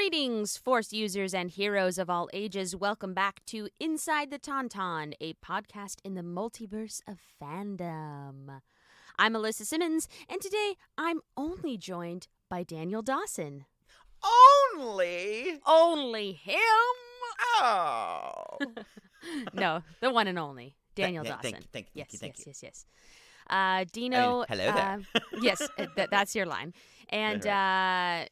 Greetings, Force users and heroes of all ages. Welcome back to Inside the Tauntaun, a podcast in the multiverse of fandom. I'm Alyssa Simmons, and today I'm only joined by Daniel Dawson. Only? Only him? Oh. No, the one and only, Daniel Dawson. Thank you. Yes. Dino. Hello there. Yes, that's your line. And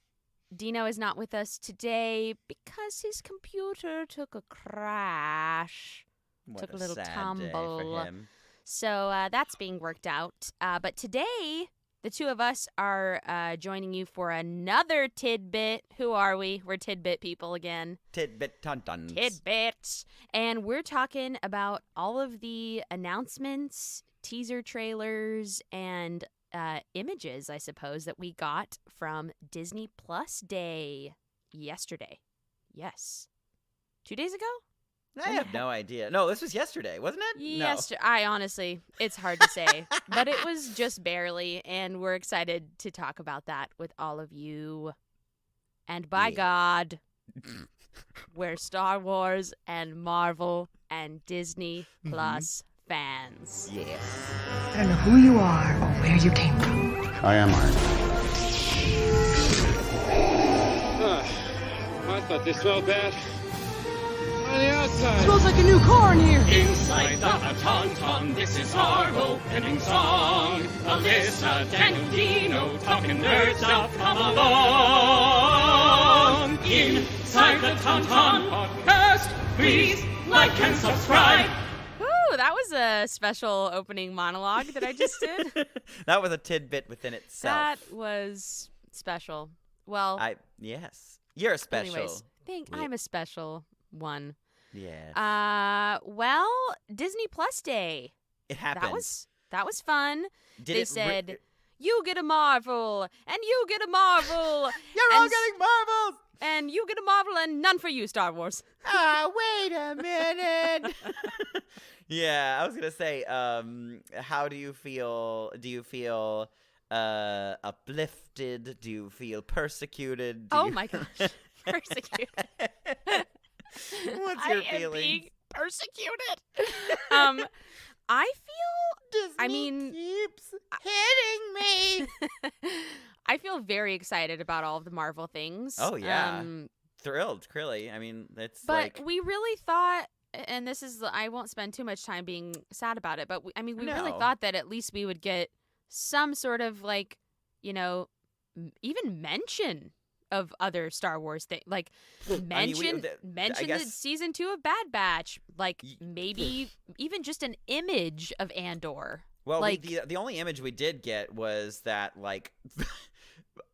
Dino is not with us today because his computer took a crash. Took a little tumble. Day for him. So that's being worked out. But today, the two of us are joining you for another tidbit. Who are we? We're tidbit people again. Tidbit Tauntauns. Tidbits. And we're talking about all of the announcements, teaser trailers, and images, I suppose, that we got from Disney Plus Day yesterday. Yes. 2 days ago? I have no idea. No, this was yesterday, wasn't it? Yes. I honestly, it's hard to say. But it was just barely, and we're excited to talk about that with all of you. And by God, we're Star Wars and Marvel and Disney Plus fans. Yes. I don't know who you are or where you came from. I am Iron Man. I thought they smelled bad. On the outside. Smells like a new car in here. Inside the Tauntaun, this is our opening song. Alyssa, Daniel, Dino, talking nerd stuff, come along. Inside the Tauntaun podcast, please like and subscribe. Ooh, that was a special opening monologue that I just did. That was a tidbit within itself. That was special. Well, yes. You're a special. anyways, I'm a special one. Yes. Well, Disney Plus Day. It happened. That was fun. Did they it said, you get a Marvel, and you get a Marvel. You're all getting Marvels! And you get a Marvel, and none for you, Star Wars. Wait a minute. Yeah, I was going to say, how do you feel? Do you feel uplifted? Do you feel persecuted? My gosh. Persecuted. What's your I am feelings? being persecuted. I feel... Disney keeps hitting me. I feel very excited about all of the Marvel things. Oh, yeah. Thrilled, really. I mean, it's But we really thought, and this is, I won't spend too much time being sad about it, but we really thought that at least we would get some sort of, like, even mention of other Star Wars things. Like, mention the season 2 of Bad Batch. Like, maybe even just an image of Andor. Well, like, the only image we did get was that, like,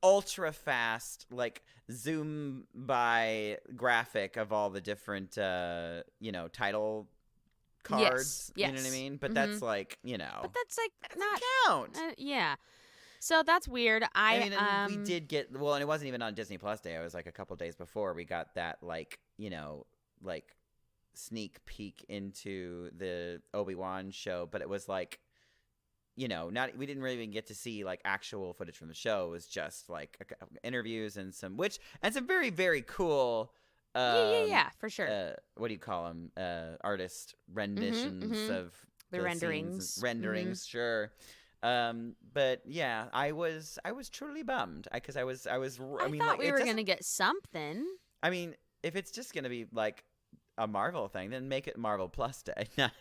ultra fast, like, zoom by graphic of all the different, title cards. Yes. You know what I mean? But that's, like, But that's, like, not... count. Yeah. So that's weird. We did get, well, and it wasn't even on Disney Plus Day. It was like a couple days before we got that, like, like sneak peek into the Obi-Wan show. But it was like, we didn't really even get to see like actual footage from the show. It was just like interviews and some very, very cool. Yeah, for sure. What do you call them? Artist renditions of the renderings. Scenes. Renderings, sure. But yeah, I was truly bummed because I thought we were gonna get something. I mean, if it's just gonna be like a Marvel thing, then make it Marvel Plus Day, not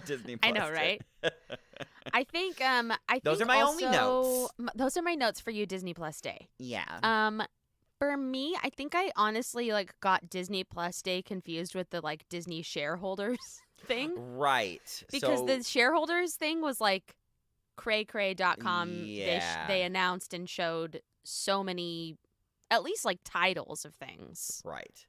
Disney Plus. I know, right? I think those are my only notes. Those are my notes for you, Disney Plus Day. Yeah. For me, I think I honestly got Disney Plus Day confused with the like Disney shareholders thing. Right. Because the shareholders thing was like cray.com. Yeah. They announced and showed so many, at least like titles of things. Right.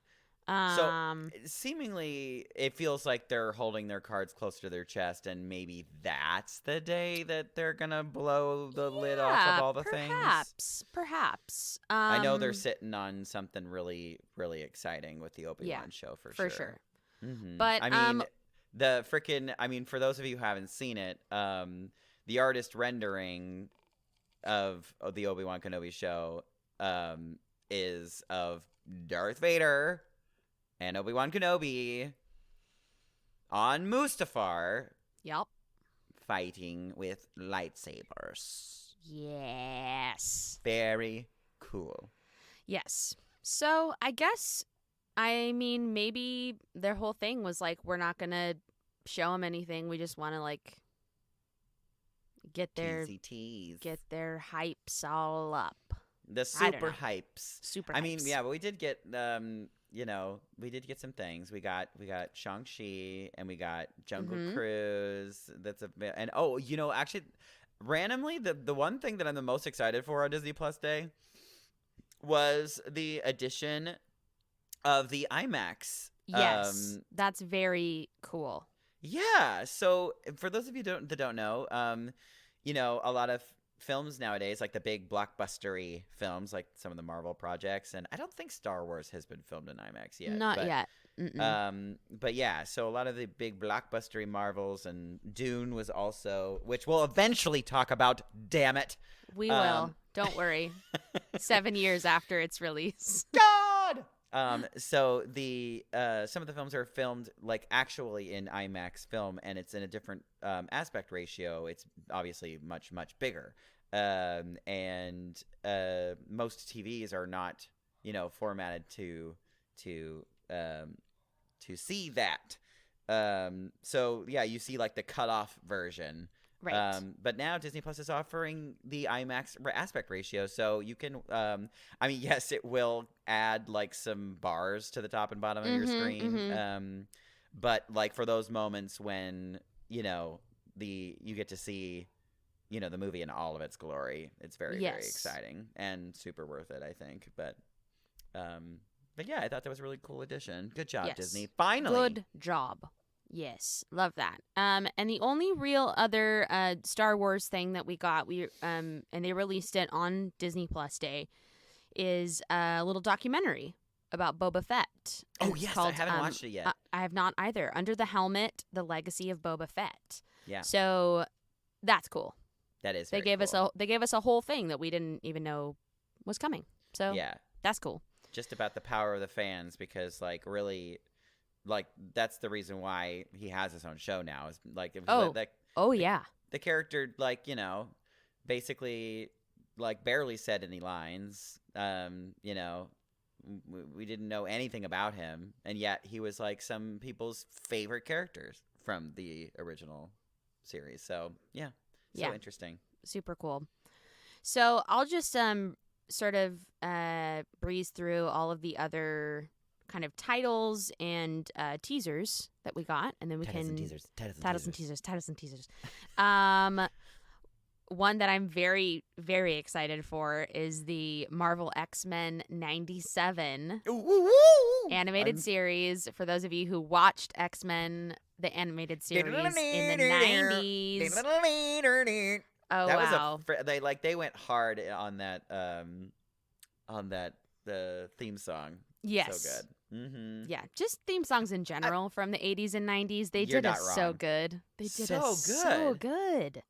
So seemingly it feels like they're holding their cards closer to their chest, and maybe that's the day that they're gonna blow the lid off of all the things. Perhaps. I know they're sitting on something really, really exciting with the Obi-Wan show for sure. Mm-hmm. But I mean, for those of you who haven't seen it, the artist rendering of the Obi-Wan Kenobi show is of Darth Vader and Obi-Wan Kenobi on Mustafar Yep. fighting with lightsabers. Yes. Very cool. Yes. So I guess, I mean, maybe their whole thing was like, we're not going to show them anything. We just want to like get their hypes all up. The super hypes. Super I mean, hypes. yeah, but we did get we did get some things. We got Shang-Chi and we got Jungle Cruise. Actually randomly the one thing that I'm the most excited for on Disney Plus Day was the addition of the IMAX. Yes. That's very cool. Yeah. So for those of you that don't know, a lot of films nowadays, like the big blockbustery films, like some of the Marvel projects, and I don't think Star Wars has been filmed in IMAX yet. Not yet. But yeah, so a lot of the big blockbustery Marvels, and Dune was also, which we'll eventually talk about. Damn it, we will. Don't worry. 7 years after its release. God. So the some of the films are filmed like actually in IMAX film, and it's in a different aspect ratio. It's obviously much bigger, and most TVs are not formatted to see that. So yeah, you see like the cutoff version. Right. But now Disney Plus is offering the IMAX aspect ratio, so you can. Yes, it will add like some bars to the top and bottom of your screen. But like for those moments when you get to see, the movie in all of its glory, it's very very exciting and super worth it, I think. But yeah, I thought that was a really cool addition. Good job, Disney. Finally, good job. Yes, love that. And the only real other Star Wars thing that we got, and they released it on Disney Plus Day, is a little documentary about Boba Fett. Oh yes, I haven't watched it yet. I have not either. Under the Helmet: The Legacy of Boba Fett. Yeah. So that's cool. That is. They gave us a whole thing that we didn't even know was coming. So yeah, that's cool. Just about the power of the fans, because like really. Like that's the reason why he has his own show now. Is like yeah, the character basically like barely said any lines. We didn't know anything about him, and yet he was like some people's favorite characters from the original series. So yeah, interesting, super cool. So I'll just sort of breeze through all of the other kind of titles and teasers that we got, and then we titles can titles and teasers. One that I'm very very excited for is the Marvel X-Men 97 animated series. For those of you who watched X-Men the animated series in the 90s. Oh that wow. They went hard on that the theme song. Yes. So good. Mm-hmm. Yeah, just theme songs in general from the 80s and 90s. They did it so good. They did it so good.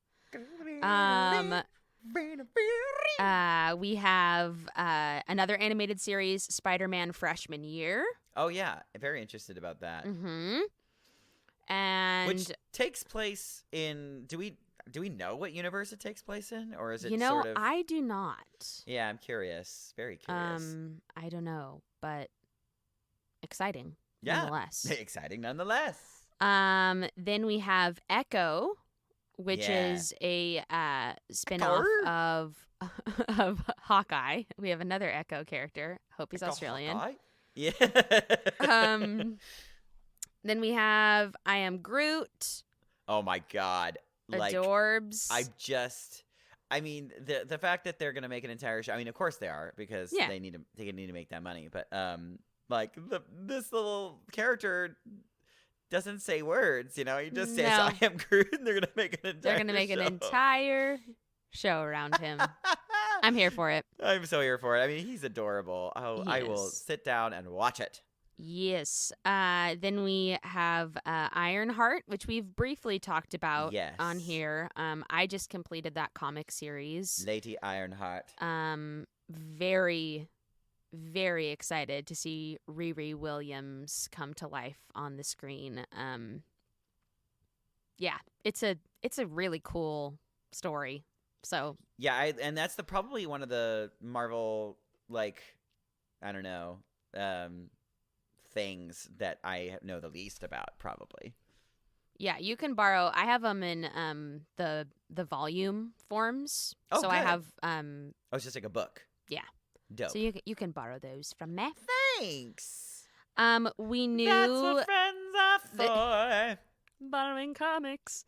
We have another animated series, Spider-Man Freshman Year. Oh yeah, very interested about that. Mm-hmm. And which takes place in do we know what universe it takes place in, or is it sort of... I do not. Yeah, I'm curious. Very curious. I don't know, but exciting. Yeah. Nonetheless. Exciting nonetheless. Then we have Echo, which is a spin-off of Hawkeye. We have another Echo character. Hope he's Australian. Hawkeye? Yeah. Then we have I Am Groot. Oh my God. Adorbs. The fact that they're gonna make an entire show. I mean, of course they are, because they need to make that money. But this little character doesn't say words. He just says I am Groot, and they're gonna make an entire show around him. I'm here for it. I'm so here for it. I mean, he's adorable. I will sit down and watch it. Yes. Then we have Ironheart, which we've briefly talked about on here. I just completed that comic series. Lady Ironheart. Very, very excited to see Riri Williams come to life on the screen. Yeah, it's a really cool story. So yeah, and that's probably one of the Marvel, like, I don't know, things that I know the least about, probably. Yeah, you can borrow. I have them in the volume forms. Oh, so good. I have Oh, it's just like a book. Yeah. Dope. So you can borrow those from me. Thanks. We knew That's what friends are for. Borrowing comics.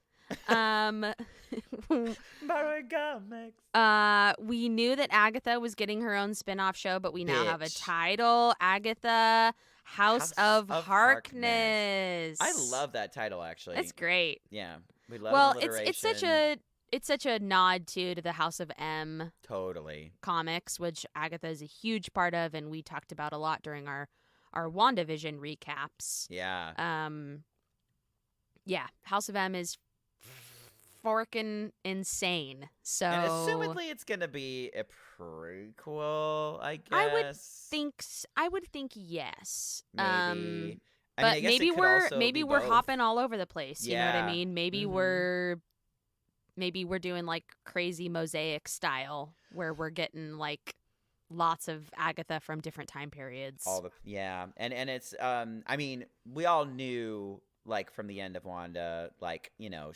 Borrowing comics. We knew that Agatha was getting her own spin-off show, but we now have a Bitch. title, Agatha House of Harkness. I love that title, actually. That's great. Yeah, we love. Well, alliteration. it's such a nod to the House of M Totally. comics, which Agatha is a huge part of, and we talked about a lot during our WandaVision recaps. Yeah. Yeah, House of M is forkin' insane. So And assumedly it's gonna be a prequel, I guess. I would think yes. Maybe. I mean, But I guess it could also be we're both. hopping all over the place. You know what I Yeah. mean? Maybe Mhm. we're doing like crazy mosaic style where we're getting like lots of Agatha from different time periods. And it's I mean, we all knew, like, from the end of Wanda, like, you know,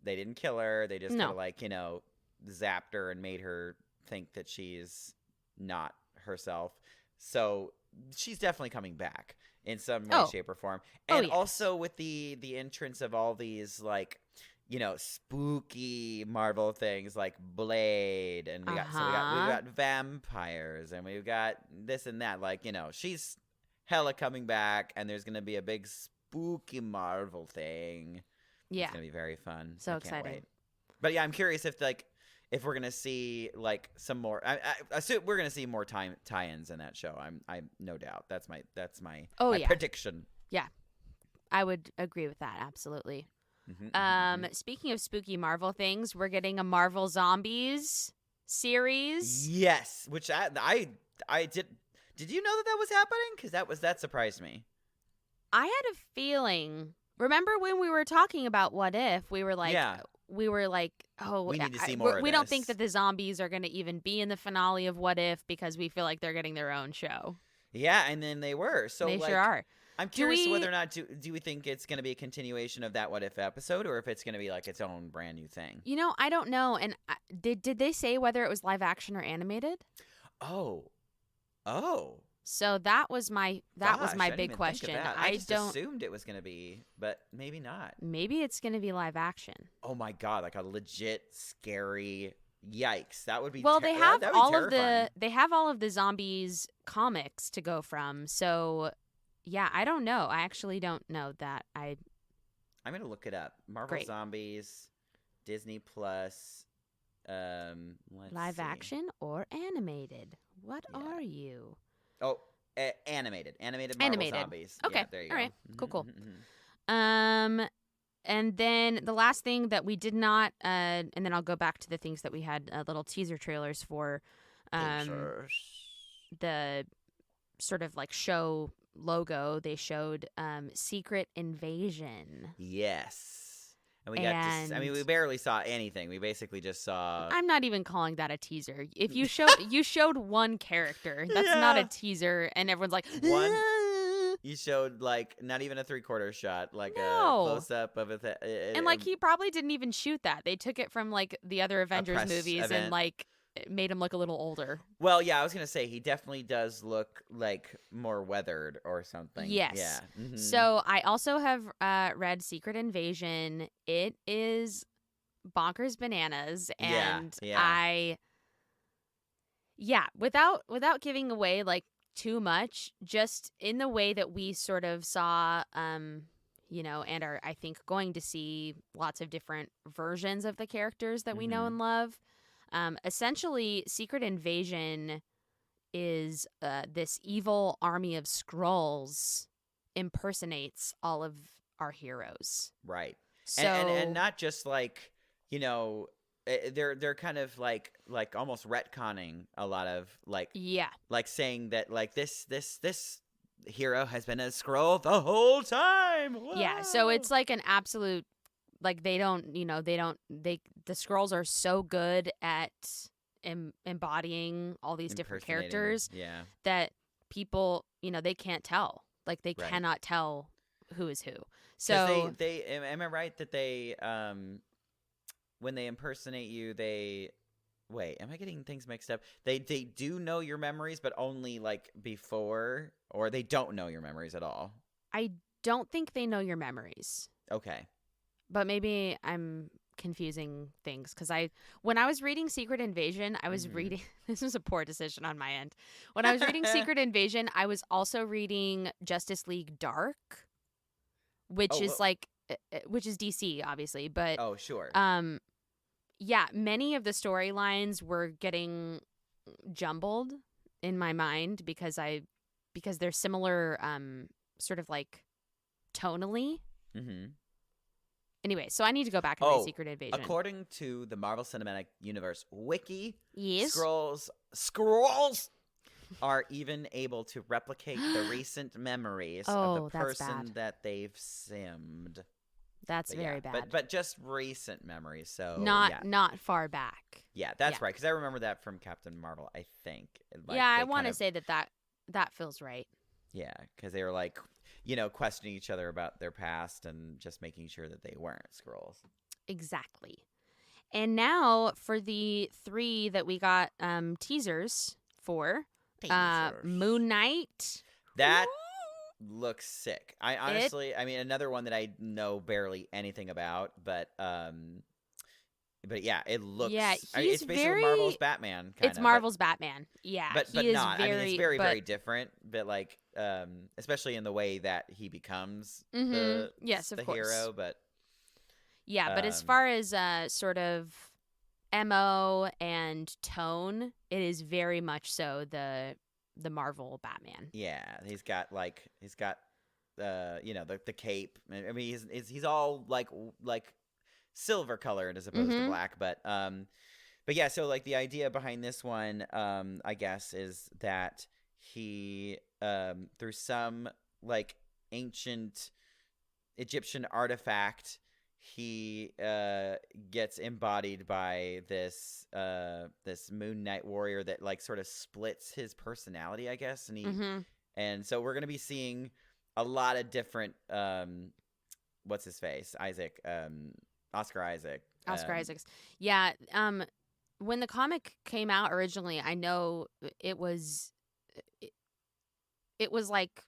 they didn't kill her, they just No. kind of, like, you know, zapped her and made her think that she's not herself. So she's definitely coming back in some way, shape, or form. And yes. also with the entrance of all these, like, you know, spooky Marvel things like Blade, and we've got vampires, and we've got this and that. Like, you know, she's hella coming back, and there's gonna be a big spooky Marvel thing. Yeah. It's gonna be very fun. So I can't excited. wait. But yeah, I'm curious if we're gonna see like some more. I assume we're gonna see more tie-ins in that show. I'm no doubt. That's my prediction. Yeah. I would agree with that, absolutely. Speaking of spooky Marvel things, we're getting a Marvel Zombies series. Yes, which I did. Did you know that was happening? Because that surprised me. I had a feeling. Remember when we were talking about What If? We were like, oh, we need to see more of we don't this. think that the zombies are going to even be in the finale of What If because we feel like they're getting their own show. Yeah, and then they were. So they like, sure are. I'm curious whether or not do we think it's going to be a continuation of that What If episode, or if it's going to be like its own brand new thing. You know, I don't know. And did they say whether it was live action or animated? Oh. So that was my big question. I just assumed it was going to be, but maybe not. Maybe it's going to be live action. Oh my god, like a legit scary yikes. That would be well. They have all terrifying. of the zombies comics to go from. So yeah, I don't know. I actually don't know that. I'm going to look it up. Marvel Zombies, Disney Plus. Live action or animated? What are you? Oh, animated Marvel Zombies. Okay, Yeah, there you all go. right, cool. And then the last thing that we did not, and then I'll go back to the things that we had little teaser trailers for, the sort of like show logo. They showed Secret Invasion. Yes. And we got we barely saw anything. We basically just saw. I'm not even calling that a teaser. If you showed one character, that's not a teaser, and everyone's like, one. You showed like not even a 3/4 shot, like a close up of it, and like he probably didn't even shoot that. They took it from like the other Avengers movies event. and like it made him look a little older. Well, yeah, I was gonna say he definitely does look like more weathered or something. Yes. Yeah. Mm-hmm. So I also have read Secret Invasion. It is bonkers bananas, and without giving away like too much, just in the way that we sort of saw, you know, and are I think going to see lots of different versions of the characters that we know and love. Essentially, Secret Invasion is this evil army of Skrulls impersonates all of our heroes. Right. So and not just like, you know, they're kind of like almost retconning a lot of like saying that like this hero has been a Skrull the whole time. Whoa. Yeah, so it's like an absolute like the Skrulls are so good at embodying all these different characters that people, they can't tell. Like they cannot tell who is who. So they am I right that they when they impersonate you, wait, am I getting things mixed up? They do know your memories, but only like before, or they don't know your memories at all? I don't think they know your memories. Okay. But maybe I'm confusing things because when I was reading Secret Invasion, I was reading, this was a poor decision on my end. When I was reading Secret Invasion, I was also reading Justice League Dark, which is DC, obviously, but oh, sure. Yeah, many of the storylines were getting jumbled in my mind because they're similar, sort of like tonally. Mm-hmm. Anyway, so I need to go back and read Secret Invasion. According to the Marvel Cinematic Universe wiki, yes, Skrulls are even able to replicate the recent memories of the person that they've simmed. That's very bad. But just recent memories, so not far back. Yeah, that's right. Because I remember that from Captain Marvel. I think. Like, I want to say that feels right. Yeah, because they were like, questioning each other about their past and just making sure that they weren't Skrulls. Exactly. And now for the 3 that we got teasers for, Moon Knight. That looks sick. I honestly, another one that I know barely anything about, but yeah, it looks. Yeah, it's basically Marvel's Batman. It's Marvel's Batman. Yeah, but not. It's very different. But like, especially in the way that he becomes the hero. But yeah, but as far as sort of MO and tone, it is very much so the Marvel Batman. Yeah, he's got the cape. I mean, he's all like silver colored as opposed to black, but yeah, so like the idea behind this one, I guess, is that he through some like ancient Egyptian artifact, he gets embodied by this Moon Knight warrior that like sort of splits his personality, I guess, and so we're gonna be seeing a lot of different what's his face, Oscar Isaacs. Yeah. When the comic came out originally, I know it was like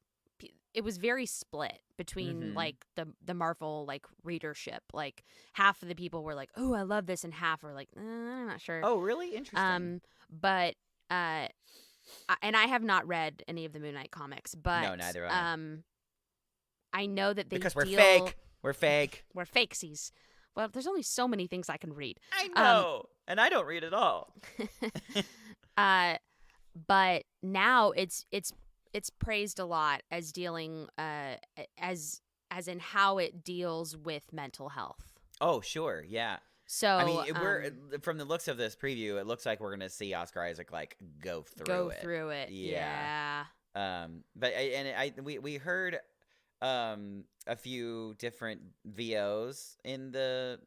it was very split between like the Marvel like readership. Like half of the people were like, "Oh, I love this," and half were like, "I'm not sure." Oh, really? Interesting. But and I have not read any of the Moon Knight comics, but no, neither have I. I know that because we're fake. We're fakesies. Well, there's only so many things I can read. I know, and I don't read at all. But now it's praised a lot as dealing as in how it deals with mental health. Oh, sure, yeah. So I mean, we're from the looks of this preview, it looks like we're gonna see Oscar Isaac like go through it. Yeah. But we heard a few different VOs in the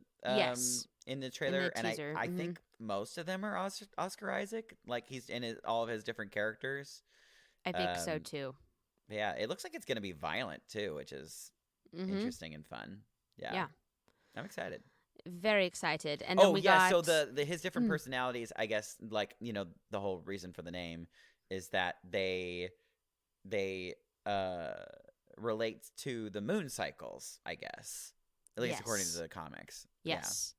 in the trailer, in the teaser. And I think most of them are Oscar Isaac. Like he's in all of his different characters. I think so too. Yeah, it looks like it's going to be violent too, which is interesting and fun. Yeah, I'm excited. Very excited. And then we got... so the his different personalities, I guess, like, the whole reason for the name is that they relate to the moon cycles, I guess. At least according to the comics. Yes.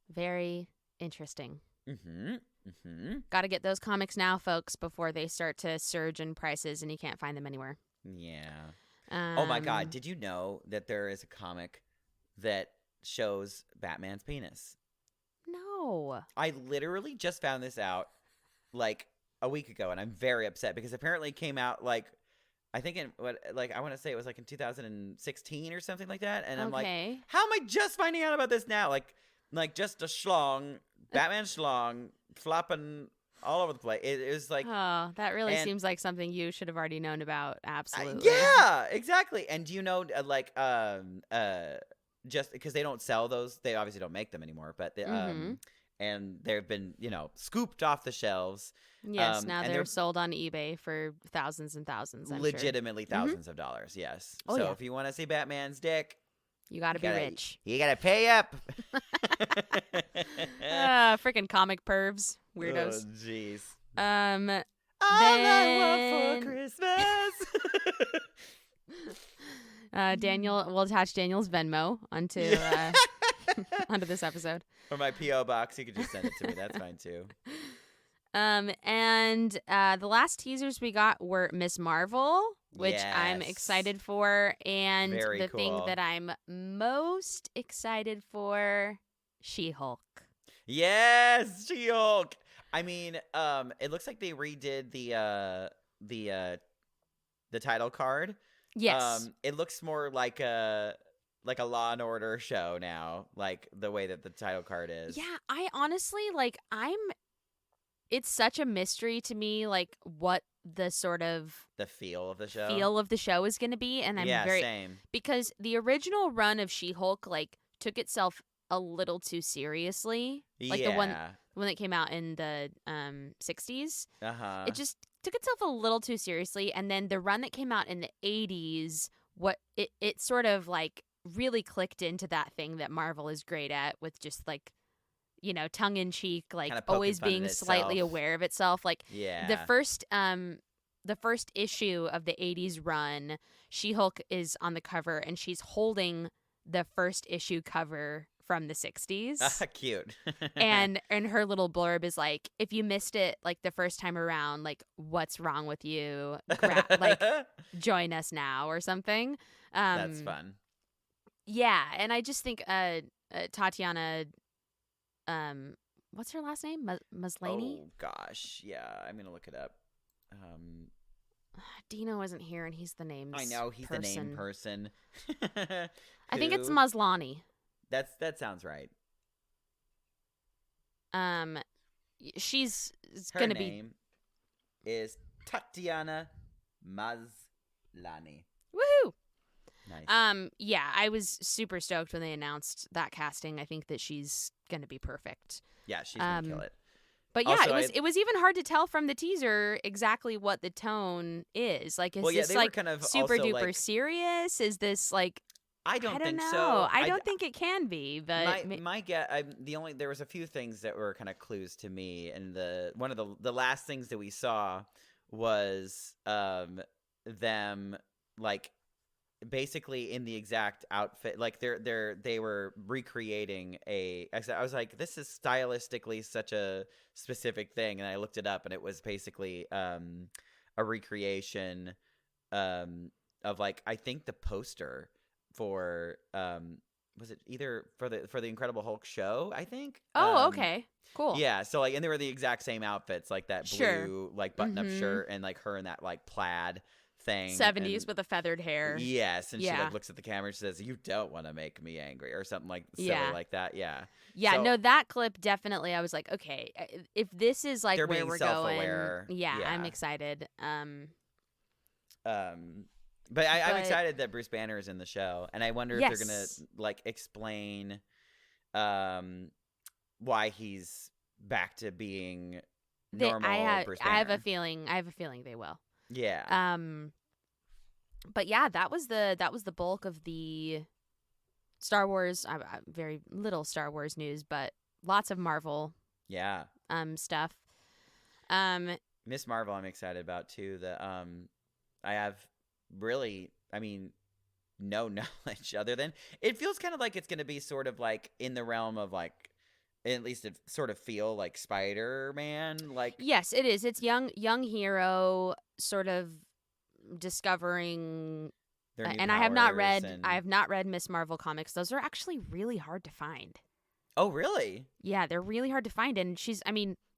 Yeah. Very interesting. Got to get those comics now, folks, before they start to surge in prices and you can't find them anywhere. Yeah. Oh my God. Did you know that there is a comic that shows Batman's penis? No. I literally just found this out like a week ago, and I'm very upset because apparently it came out like, I think I want to say it was like in 2016 or something like that. And I'm like, how am I just finding out about this now? Like, like just a schlong, Batman schlong, flopping all over the place. It was like, oh, that really seems like something you should have already known about. Absolutely. Yeah, exactly. And do you know, just because they don't sell those, they obviously don't make them anymore, but and they've been, scooped off the shelves. Yes, now they're sold on eBay for thousands and thousands. I'm legitimately sure. thousands of dollars. Yes. Oh, so if you want to see Batman's dick, you gotta be rich. You gotta pay up. Freaking comic pervs, weirdos. Oh, jeez. All I want for Christmas. Daniel, we'll attach Daniel's Venmo onto this episode. Or my P.O. box. You could just send it to me. That's fine too. And the last teasers we got were Miss Marvel, which I'm excited for, and the thing that I'm most excited for, She-Hulk. Yes, She-Hulk. I mean, it looks like they redid the title card. Yes. It looks more like a Law and Order show now, like the way that the title card is. Yeah, I honestly it's such a mystery to me, like what the sort of the feel of the show is going to be, and I'm same. Because the original run of She-Hulk took itself a little too seriously, like the one that came out in the 60s. It just took itself a little too seriously, and then the run that came out in the 80s, it sort of really clicked into that thing that Marvel is great at, with just tongue-in-cheek, always being slightly aware of itself. The first issue of the 80s run, She-Hulk is on the cover, and she's holding the first issue cover from the 60s. Cute. and her little blurb is if you missed it the first time around, what's wrong with you? Join us now or something. That's fun. Yeah, and I just think Tatiana, what's her last name? Maslany? Oh gosh, yeah, I'm gonna look it up. Dino isn't here, and he's the name. I know he's the name person. I think it's Maslany. That sounds right. She's her gonna be. Her name is Tatiana Maslany. Woohoo! Nice. Yeah, I was super stoked when they announced that casting. I think that she's gonna be perfect. Yeah, she's gonna kill it. But yeah, also, it was even hard to tell from the teaser exactly what the tone is. Is this kind of super duper serious? Is this I don't think know. so. I don't think it can be. But my guess, there was a few things that were kind of clues to me, and one of the last things that we saw was them basically in the exact outfit, they were recreating I was like, this is stylistically such a specific thing, and I looked it up, and it was basically a recreation of I think the poster for was it either for the Incredible Hulk show, I think. Okay, cool. Yeah, so and they were the exact same outfits, that blue button up shirt, and her in that plaid thing, 70s with a feathered hair. Yes, and she looks at the camera and she says, "You don't want to make me angry," or something silly like that. Yeah. Yeah, no, that clip definitely. I was like, okay, if this is where we're self-aware. going, I'm excited. But I'm excited that Bruce Banner is in the show, and I wonder if they're gonna explain why he's back to being normal. Bruce Banner. I have a feeling they will. Yeah. But yeah, that was the bulk of the Star Wars. Very little Star Wars news, but lots of Marvel. Yeah. Stuff. Miss Marvel, I'm excited about too. I have really, no knowledge other than it feels kind of like it's going to be sort of in the realm of at least it sort of feel like Spider-Man. Yes, it is. It's young hero sort of discovering. And I have not read Miss Marvel comics. Those are actually really hard to find. Oh, really? Yeah, they're really hard to find. And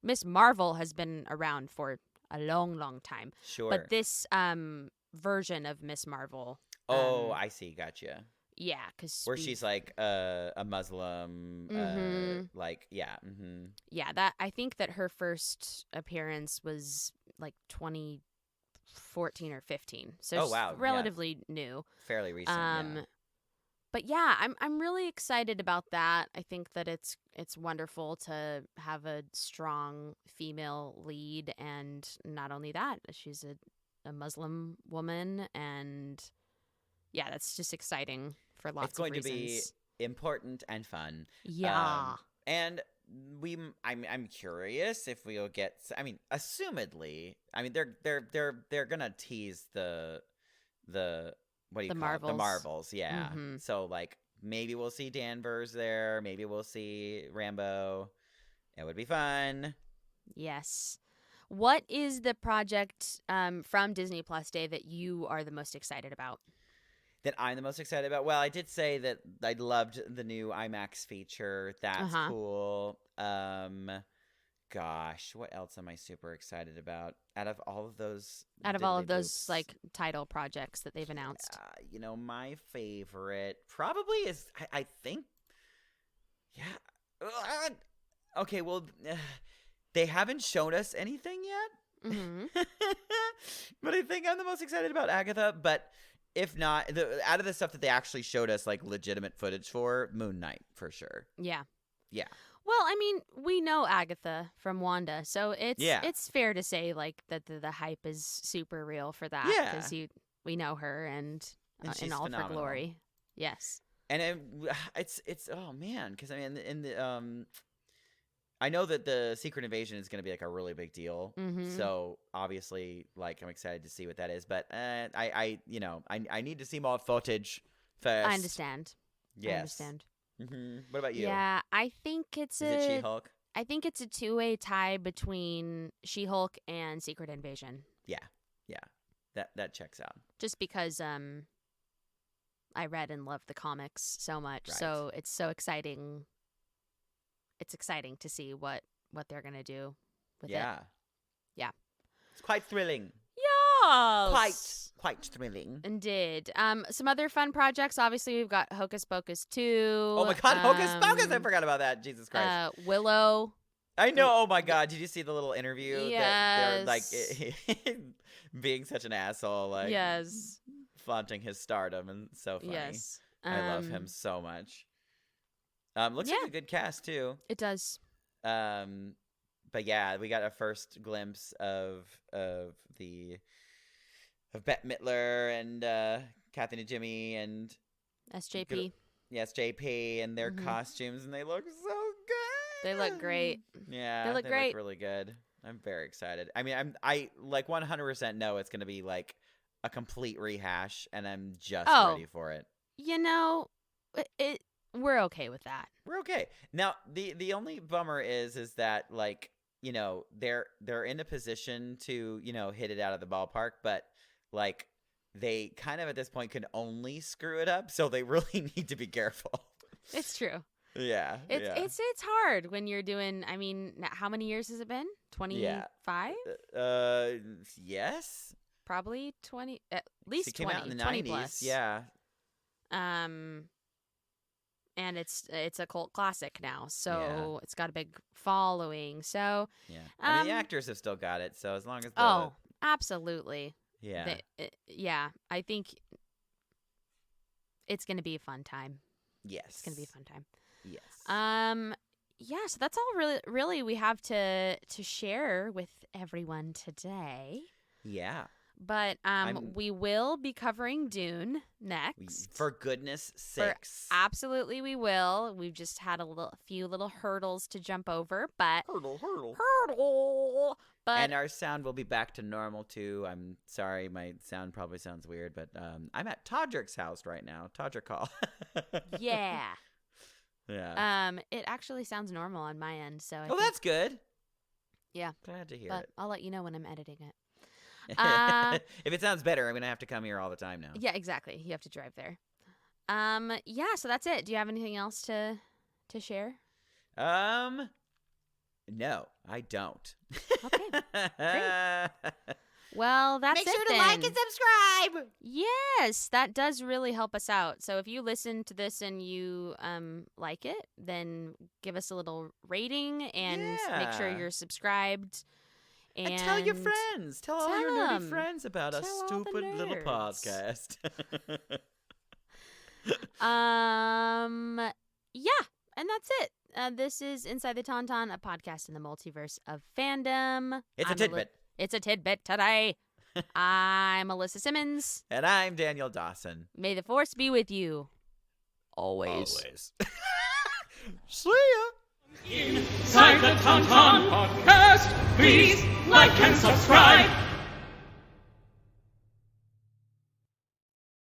Miss Marvel has been around for a long, long time. Sure. But this version of Miss Marvel. I see. Gotcha. Yeah, because where she's like a Muslim, Yeah, that I think that her first appearance was like 2014 or 15, so Oh, wow. relatively new. Fairly recent. But yeah, I'm really excited about that. I think that it's wonderful to have a strong female lead, and not only that, she's a Muslim woman, and yeah, that's just exciting for lots of reasons. It's going to be important and fun. Yeah. And I'm curious if we'll get. I mean, assumedly, I mean they're gonna tease the what do you call Marvels. it? The Marvels, yeah. Mm-hmm. So like maybe we'll see Danvers there. Maybe we'll see Rambo. It would be fun. Yes. What is the project from Disney Plus Day that you are the most excited about? That I'm the most excited about? Well, I did say that I loved the new IMAX feature. That's cool. Gosh, what else am I super excited about? Out of all of those like title projects that they've announced. My favorite probably is I think okay, well they haven't shown us anything yet. Mm-hmm. But I think I'm the most excited about Agatha, but if not, out of the stuff that they actually showed us like legitimate footage for, Moon Knight for sure. Yeah. Yeah. Well, I mean, we know Agatha from Wanda, so it's fair to say like that the hype is super real for that because we know her and in all phenomenal. for glory. Yes. And it's oh man, because I mean in the I know that the Secret Invasion is going to be like a really big deal. Mm-hmm. So obviously, like I'm excited to see what that is. But I need to see more footage first. I understand. Yes. I understand. Mm-hmm. What about you? Yeah, I think it's Is it She-Hulk? I think it's a two-way tie between She-Hulk and Secret Invasion. Yeah. That checks out. Just because I read and loved the comics so much, right. So it's so exciting. It's exciting to see what they're gonna do with it. Yeah. It's quite thrilling. Yes. Quite thrilling. Indeed. Some other fun projects. Obviously, we've got Hocus Pocus 2. Oh my God, Hocus Pocus! I forgot about that. Jesus Christ. Willow. I know. Oh my God, did you see the little interview? Yes. That they're like being such an asshole, like yes, flaunting his stardom, and so funny. Yes. I love him so much. Looks like a good cast too. It does. But yeah, we got a first glimpse of Bette Midler and Kathy and Jimmy and SJP. Yes, JP and their costumes, and they look so good. They look great. Yeah, they look great. Look really good. I'm very excited. I mean, I like 100% know it's going to be like a complete rehash, and I'm just ready for it. You know, we're okay with that. We're okay. Now, the only bummer is that like, you know, they're in a position to, you know, hit it out of the ballpark, but like they kind of at this point can only screw it up, so they really need to be careful. It's true. Yeah. It's hard when you're doing, I mean, how many years has it been? 25? Yes. Probably 20, at least 20. It came out in the 20 90s. plus. Yeah. And it's a cult classic now, so it's got a big following. So yeah, I mean, the actors have still got it. So as long as absolutely, yeah, I think it's gonna be a fun time. Yes, it's gonna be a fun time. Yes. Yeah. So that's all really we have to share with everyone today. Yeah. But we will be covering Dune next. For goodness sakes. Absolutely we will. We've just had a few little hurdles to jump over, but hurdle. But and our sound will be back to normal too. I'm sorry, my sound probably sounds weird, but I'm at Todrick's house right now. Todrick Hall. Yeah. Yeah. It actually sounds normal on my end, so I think that's good. Yeah. Glad to hear but it. I'll let you know when I'm editing it. If it sounds better, I'm gonna have to come here all the time now. Yeah, exactly. You have to drive there. Yeah. So that's it. Do you have anything else to share? No, I don't. Okay. Great. Well, that's Make it sure to then. like and subscribe. Yes, that does really help us out. So if you listen to this and you like it, then give us a little rating and make sure you're subscribed. And tell your friends. Tell all your nerdy friends about our stupid little podcast. Yeah, and that's it. This is Inside the Tauntaun, a podcast in the multiverse of fandom. It's a tidbit. It's a tidbit today. I'm Alyssa Simmons. And I'm Daniel Dawson. May the force be with you. Always. See ya. Inside the Tauntaun podcast, please like and subscribe.